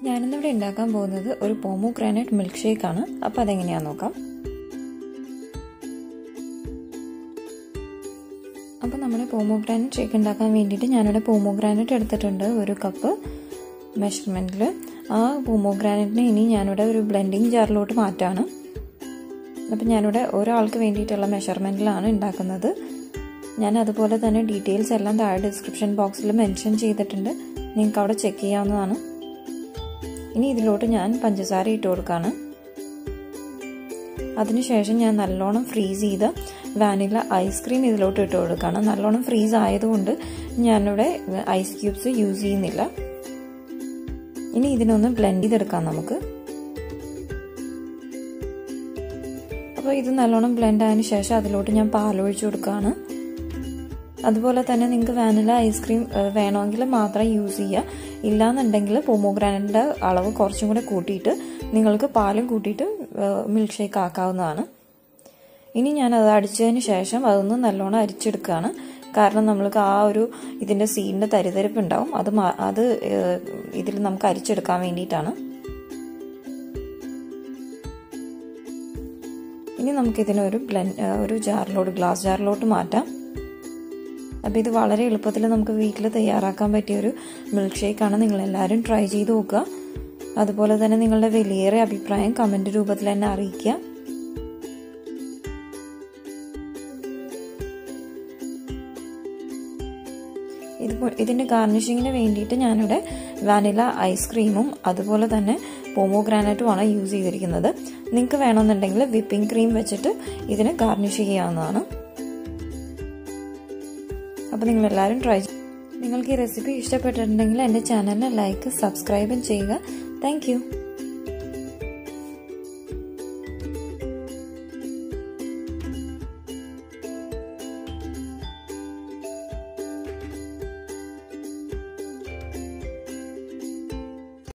ഞാനിന്നിവിടെ ഉണ്ടാക്കാൻ പോകുന്നത് ഒരു പോമോഗ്രാനൈറ്റ് മിൽക്ക് ഷേക്ക് ആണ്. അപ്പോൾ അതെങ്ങനെയാണെന്ന് നോക്കാം. അപ്പോൾ നമ്മുടെ പോമോഗ്രാനൈറ്റ് ഷേക്ക് ഉണ്ടാക്കാൻ വേണ്ടിയിട്ട് ഞാനിവിടെ പോമോഗ്രാനൈറ്റ് എടുത്തിട്ടുണ്ട് 1 കപ്പ് മെഷർമെൻറ്റിൽ. ആ പോമോഗ്രാനൈറ്റിനെ ഇനി ഞാനിവിടെ ഒരു ബ്ലെൻഡിങ് ജാറിലോട്ട് മാറ്റാണ്. അപ്പോൾ ഞാനിവിടെ ഒരാൾക്ക് വേണ്ടിയിട്ടുള്ള മെഷർമെൻറ്റിലാണ് ഉണ്ടാക്കുന്നത്. ഞാൻ അതുപോലെ തന്നെ ഡീറ്റെയിൽസ് എല്ലാം താഴെ ഡിസ്ക്രിപ്ഷൻ ബോക്സിൽ മെൻഷൻ ചെയ്തിട്ടുണ്ട്, നിങ്ങൾക്ക് അവിടെ ചെക്ക് ചെയ്യാവുന്നതാണ്. ഇനി ഇതിലോട്ട് ഞാൻ പഞ്ചസാര ഇട്ട് കൊടുക്കുകയാണ്. അതിനുശേഷം ഞാൻ നല്ലോണം ഫ്രീസ് ചെയ്ത വാനില ഐസ്ക്രീം ഇതിലോട്ട് ഇട്ട് കൊടുക്കുകയാണ്. നല്ലോണം ഫ്രീസ് ആയതുകൊണ്ട് ഞാനിവിടെ ഐസ് ക്യൂബ്സ് യൂസ് ചെയ്യുന്നില്ല. ഇനി ഇതിനൊന്ന് ബ്ലെൻഡ് ചെയ്തെടുക്കാം നമുക്ക്. അപ്പോൾ ഇത് നല്ലോണം ബ്ലെൻഡ് ആയതിനു ശേഷം അതിലോട്ട് ഞാൻ പാലൊഴിച്ചു കൊടുക്കുകയാണ്. അതുപോലെ തന്നെ നിങ്ങൾക്ക് വാനില ഐസ്ക്രീം വേണമെങ്കിൽ മാത്രം യൂസ് ചെയ്യുക, ഇല്ലാന്നുണ്ടെങ്കിൽ പോമോഗ്രാനൈറ്റിൻ്റെ അളവ് കുറച്ചും കൂടെ കൂട്ടിയിട്ട് നിങ്ങൾക്ക് പാലും കൂട്ടിയിട്ട് മിൽക്ക് ഷേക്ക് ആക്കാവുന്നതാണ്. ഇനി ഞാനത് അടിച്ചതിന് ശേഷം അതൊന്ന് നല്ലോണം അരിച്ചെടുക്കുകയാണ്. കാരണം നമ്മൾക്ക് ആ ഒരു ഇതിൻ്റെ സീഡിൻ്റെ തരിതരിപ്പ് ഉണ്ടാവും, അത് ഇതിൽ നമുക്ക് അരിച്ചെടുക്കാൻ വേണ്ടിയിട്ടാണ്. ഇനി നമുക്കിതിനൊരു ഗ്ലാസ് ജാറിലോട്ട് മാറ്റാം. അപ്പോൾ ഇത് വളരെ എളുപ്പത്തിൽ നമുക്ക് വീട്ടിൽ തയ്യാറാക്കാൻ പറ്റിയൊരു മിൽക്ക് ഷേക്കാണ്. നിങ്ങളെല്ലാവരും ട്രൈ ചെയ്ത് നോക്കുക. അതുപോലെ തന്നെ നിങ്ങളുടെ വലിയേറെ അഭിപ്രായം കമൻറ്റ് രൂപത്തിൽ തന്നെ അറിയിക്കുക. ഇതിൻ്റെ ഗാർണിഷിങ്ങിന് വേണ്ടിയിട്ട് ഞാനിവിടെ വാനില ഐസ്ക്രീമും അതുപോലെ തന്നെ പോമോഗ്രാനൈറ്റുമാണ് യൂസ് ചെയ്തിരിക്കുന്നത്. നിങ്ങൾക്ക് വേണമെന്നുണ്ടെങ്കിൽ വിപ്പിംഗ് ക്രീം വെച്ചിട്ട് ഇതിനെ ഗാർണിഷ് ചെയ്യാവുന്നതാണ്. അപ്പോൾ നിങ്ങളെല്ലാവരും ട്രൈ ചെയ്യും. നിങ്ങൾക്ക് ഈ റെസിപ്പി ഇഷ്ടപ്പെട്ടിട്ടുണ്ടെങ്കിൽ എൻ്റെ ചാനലിനെ ലൈക്ക് സബ്സ്ക്രൈബും ചെയ്യുക. Thank you.